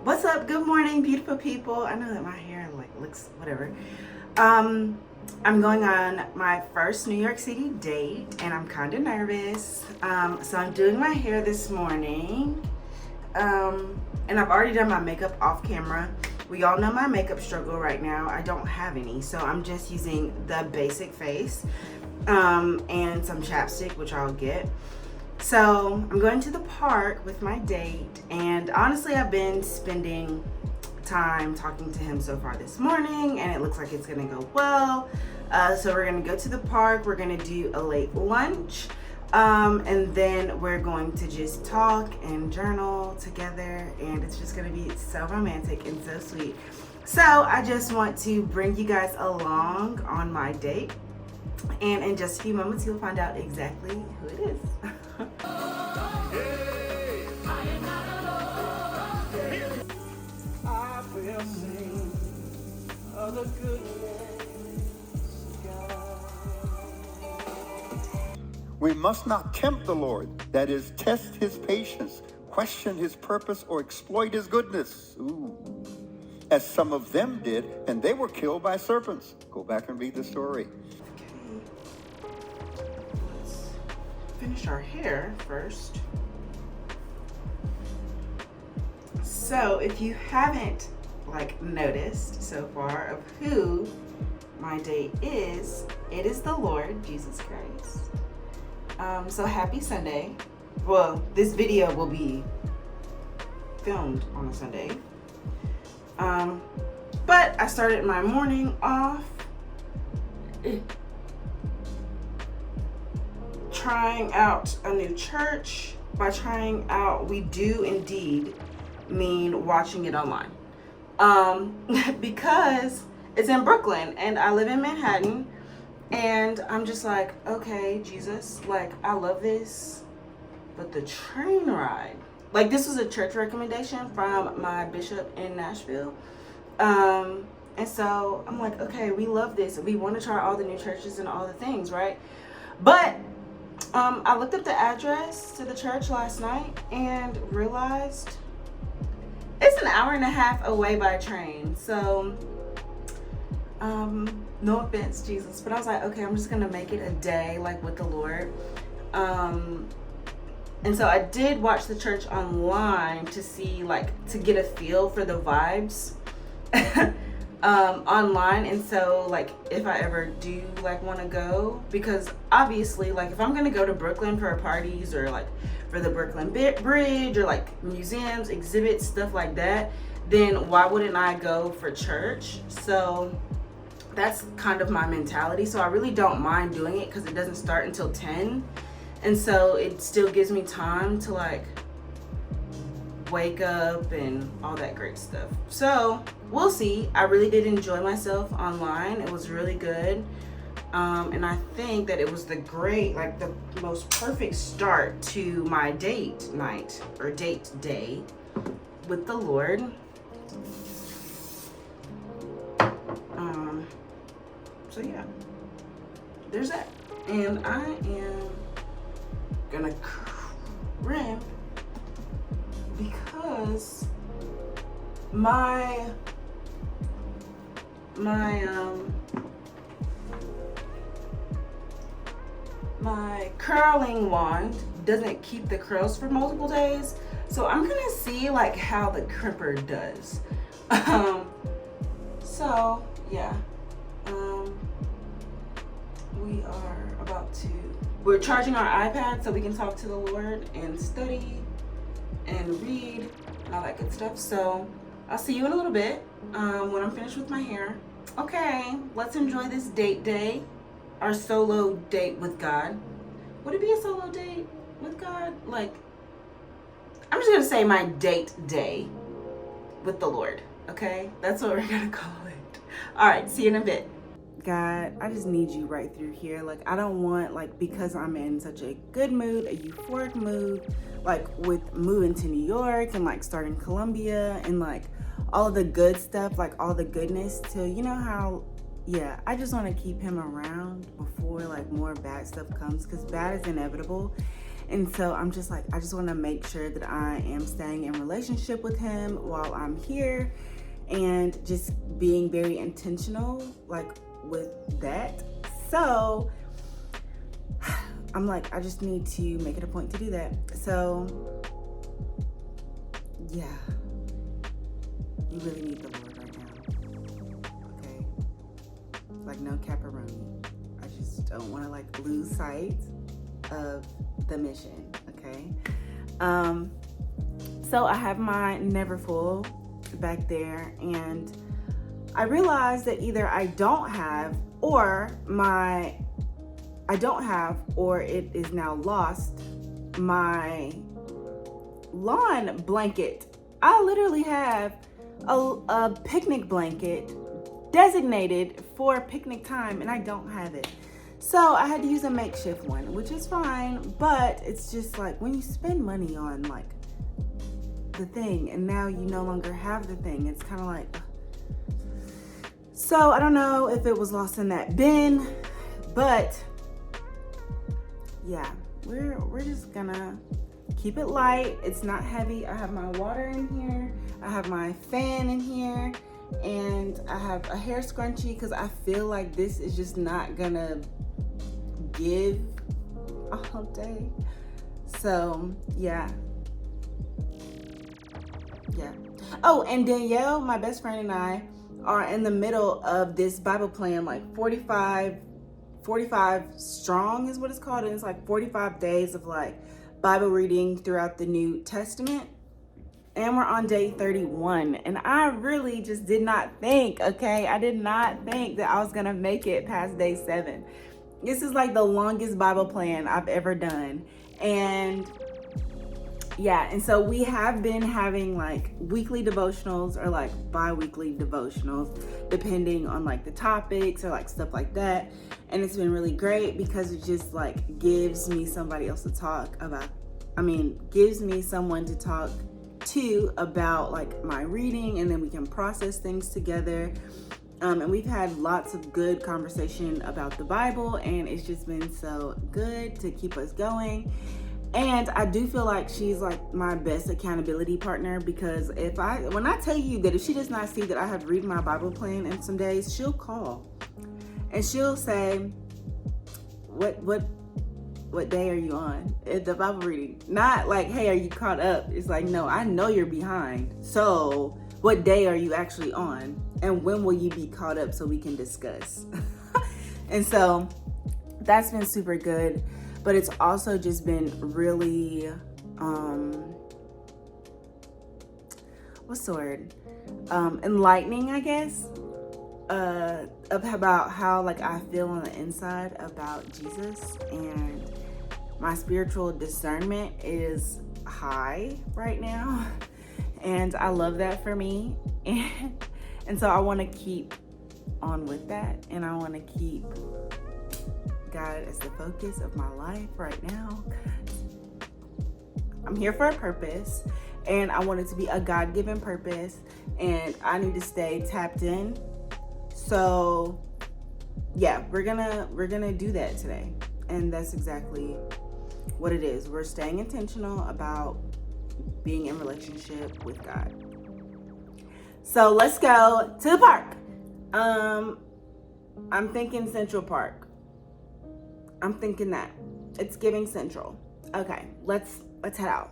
What's up? Good morning, beautiful people. I know that my hair looks whatever. I'm going on my first New York City date and I'm kind of nervous. So I'm doing my hair this morning. And I've already done my makeup off camera. We all know my makeup struggle right now. I don't have any, so I'm just using the basic face and some chapstick, which I'll get. So I'm going to the park with my date, and honestly I've been spending time talking to him so far this morning, and it looks like it's gonna go well. So we're gonna go to the park, we're gonna do a late lunch, and then we're going to just talk and journal together, and it's just gonna be so romantic and so sweet. So I just want to bring you guys along on my date, and in just a few moments you'll find out exactly who it is. I will sing of the goodness of God. We must not tempt the Lord, that is, test his patience, question his purpose, or exploit his goodness. Ooh. As some of them did, and they were killed by serpents. Go back and read the story. Finish our hair first. So if you haven't noticed so far of who my date is, it is the Lord Jesus Christ. So happy Sunday. Well, this video will be filmed on a Sunday. But I started my morning off trying out a new church. By trying out, we do indeed mean watching it online, because it's in Brooklyn and I live in Manhattan, and I'm just like, okay, Jesus, I love this, but the train ride, this was a church recommendation from my bishop in Nashville, and so I'm like, okay, we love this, we want to try all the new churches and all the things, right? But I looked up the address to the church last night and realized it's an hour and a half away by train. So, no offense, Jesus, but I was like, okay, I'm just gonna make it a day with the Lord. And so I did watch the church online to see, to get a feel for the vibes online. And so if I ever do want to go, because obviously if I'm gonna go to Brooklyn for parties or for the Brooklyn Bridge or museums, exhibits, stuff like that, then why wouldn't I go for church? So that's kind of my mentality. So I really don't mind doing it because it doesn't start until 10, and so it still gives me time to wake up and all that great stuff. So we'll see. I really did enjoy myself online. It was really good. And I think that it was the most perfect start to my date night or date day with the Lord. So yeah, there's that. And I am gonna crimp because my curling wand doesn't keep the curls for multiple days, so I'm gonna see how the crimper does. So yeah, we're charging our iPad so we can talk to the Lord and study and read and all that good stuff. So I'll see you in a little bit when I'm finished with my hair. Okay, let's enjoy this date day, our solo date with God. Would it be a solo date with God? I'm just gonna say my date day with the Lord, okay? That's what we're gonna call it. All right, see you in a bit. God, I just need you right through here. I don't want, because I'm in such a good mood, a euphoric mood, with moving to New York and starting Columbia and all of the good stuff, all the goodness, to, you know how, yeah, I just want to keep him around before more bad stuff comes, because bad is inevitable. And so I'm just like, I just want to make sure that I am staying in relationship with him while I'm here, and just being very intentional like with that. So I'm like, I just need to make it a point to do that. So yeah, you really need the Lord right now. Okay, like no caparoni. I just don't want to like lose sight of the mission. Okay. So I have my Never Full back there, and I realized that either I don't have, or it is now lost, my lawn blanket. I literally have a picnic blanket designated for picnic time, and I don't have it. So I had to use a makeshift one, which is fine, but it's just like when you spend money on like the thing and now you no longer have the thing, it's kind of like, so I don't know if it was lost in that bin, but yeah, we're just gonna keep it light. It's not heavy. I have my water in here, I have my fan in here, and I have a hair scrunchie because I feel like this is just not gonna give all day. So yeah. Oh, and Danielle, my best friend, and I are in the middle of this Bible plan, like 45 strong is what it's called, and it's like 45 days of like Bible reading throughout the New Testament, and we're on day 31. And I really just did not think, okay, I did not think that I was gonna make it past day 7. This is like the longest Bible plan I've ever done. And yeah, and so we have been having like weekly devotionals or like bi-weekly devotionals, depending on like the topics or like stuff like that. And it's been really great because it just like gives me somebody else to talk about. Gives me someone to talk to about like my reading, and then we can process things together. And we've had lots of good conversation about the Bible, and it's just been so good to keep us going. And I do feel like she's like my best accountability partner, because when I tell you that if she does not see that I have read my Bible plan in some days, she'll call and she'll say, what day are you on at the Bible reading? Not like, hey, are you caught up? It's like, no, I know you're behind. So what day are you actually on? And when will you be caught up so we can discuss? And so that's been super good. But it's also just been really, what's the word? Enlightening, I guess, about how like I feel on the inside about Jesus, and my spiritual discernment is high right now, and I love that for me, and so I want to keep on with that, and I want to keep God as the focus of my life right now, because I'm here for a purpose, and I want it to be a God-given purpose, and I need to stay tapped in. So yeah, we're gonna do that today, and that's exactly what it is. We're staying intentional about being in relationship with God. So let's go to the park. I'm thinking Central Park. I'm thinking that it's giving Central. Okay, let's head out.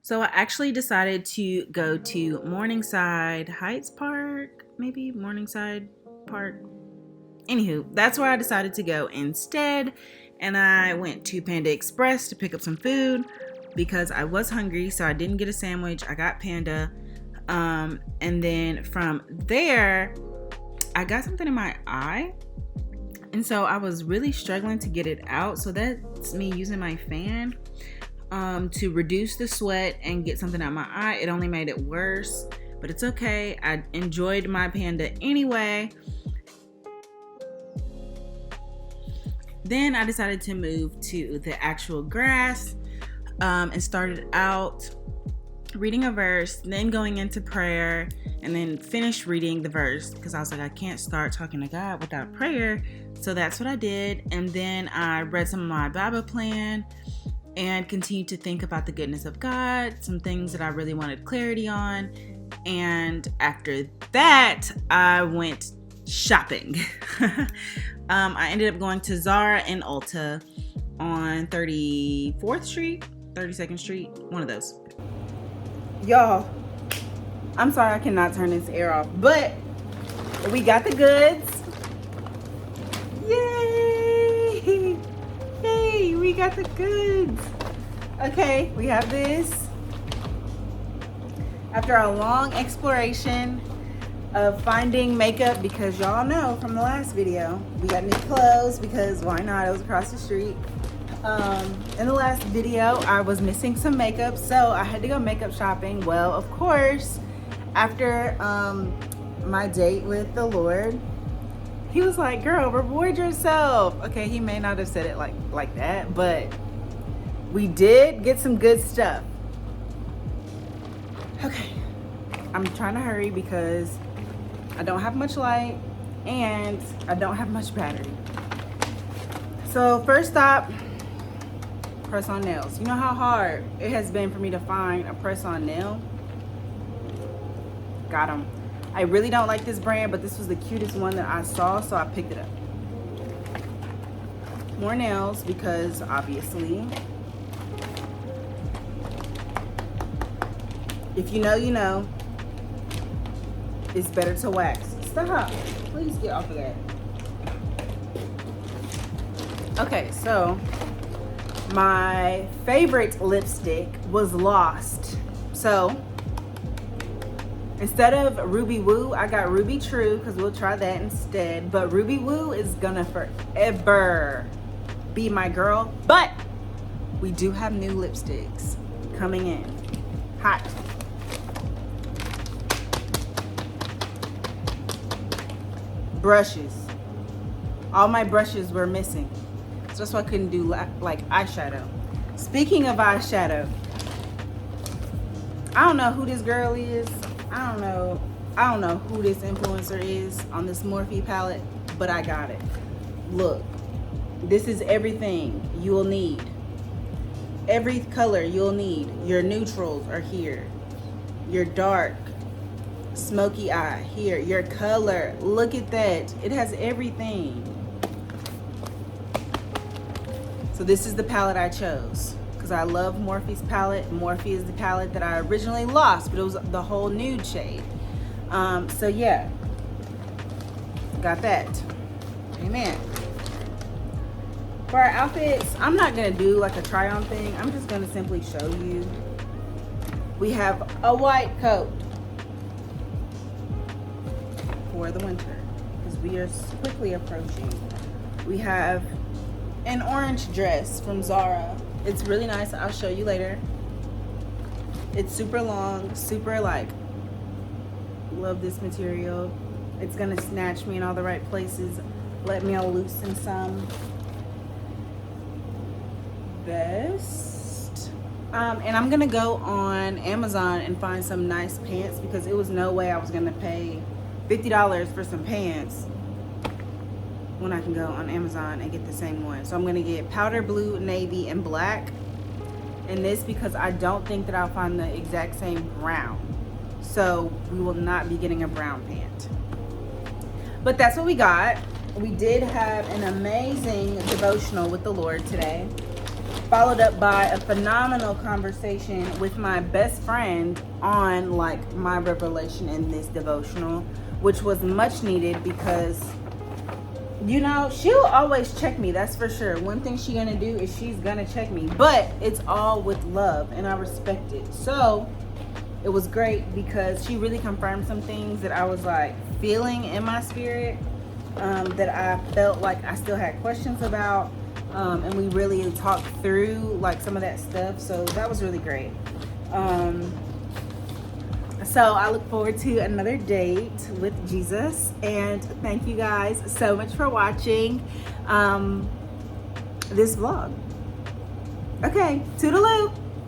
So I actually decided to go to Morningside Heights Park, maybe Morningside Park. Anywho, that's where I decided to go instead. And I went to Panda Express to pick up some food because I was hungry, so I didn't get a sandwich. I got Panda. And then from there, I got something in my eye. And so I was really struggling to get it out. So that's me using my fan to reduce the sweat and get something out my eye. It only made it worse, but it's okay. I enjoyed my Panda anyway. Then I decided to move to the actual grass and started out reading a verse, then going into prayer, and then finished reading the verse because I was like, I can't start talking to God without prayer. So that's what I did. And then I read some of my Bible plan, and continued to think about the goodness of God, some things that I really wanted clarity on. And after that, I went shopping. I ended up going to Zara and ULTA on 34th Street, 32nd Street, one of those. Y'all, I'm sorry I cannot turn this air off, but we got the goods. Yay! Yay, we got the goods. Okay, we have this. After a long exploration of finding makeup, because y'all know from the last video, we got new clothes because why not? It was across the street. In the last video, I was missing some makeup, so I had to go makeup shopping. Well, of course, after my date with the Lord, he was like, girl, reward yourself. Okay, he may not have said it like that, but we did get some good stuff. Okay, I'm trying to hurry because I don't have much light and I don't have much battery. So first stop, press-on nails. You know how hard it has been for me to find a press-on nail? Got them. I really don't like this brand, but this was the cutest one that I saw, so I picked it up. More nails because obviously, if you know, you know. It's better to wax. Stop. Please get off of that. Okay, so my favorite lipstick was lost. So instead of Ruby Woo, I got Ruby True because we'll try that instead. But Ruby Woo is gonna forever be my girl. But we do have new lipsticks coming in. Hot. Brushes. All my brushes were missing. So that's why I couldn't do like eyeshadow. Speaking of eyeshadow, I don't know who this girl is. I don't know who this influencer is on this Morphe palette, but I got it. Look, this is everything you will need. Every color you'll need. Your neutrals are here. Your dark, smoky eye here. Your color, look at that. It has everything. So this is the palette I chose because I love Morphe's palette. Morphe is the palette that I originally lost, but it was the whole nude shade. So yeah, got that. Amen. For our outfits, I'm not gonna do like a try on thing. I'm just gonna simply show you. We have a white coat for the winter because we are quickly approaching. We have an orange dress from Zara. It's really nice. I'll show you later. It's super long, super like, love this material. It's gonna snatch me in all the right places, let me loosen some. Vest. And I'm gonna go on Amazon and find some nice pants because it was no way I was gonna pay $50 for some pants when I can go on Amazon and get the same one. So I'm gonna get powder blue, navy, and black. And this because I don't think that I'll find the exact same brown. So we will not be getting a brown pant. But that's what we got. We did have an amazing devotional with the Lord today, followed up by a phenomenal conversation with my best friend on like my revelation in this devotional, which was much needed because, you know, she'll always check me, that's for sure. One thing she's gonna do is she's gonna check me, but it's all with love and I respect it. So it was great because she really confirmed some things that I was like feeling in my spirit, that I felt like I still had questions about, and we really talked through like some of that stuff. So that was really great. So I look forward to another date with Jesus, and thank you guys so much for watching this vlog. Okay, toodaloo.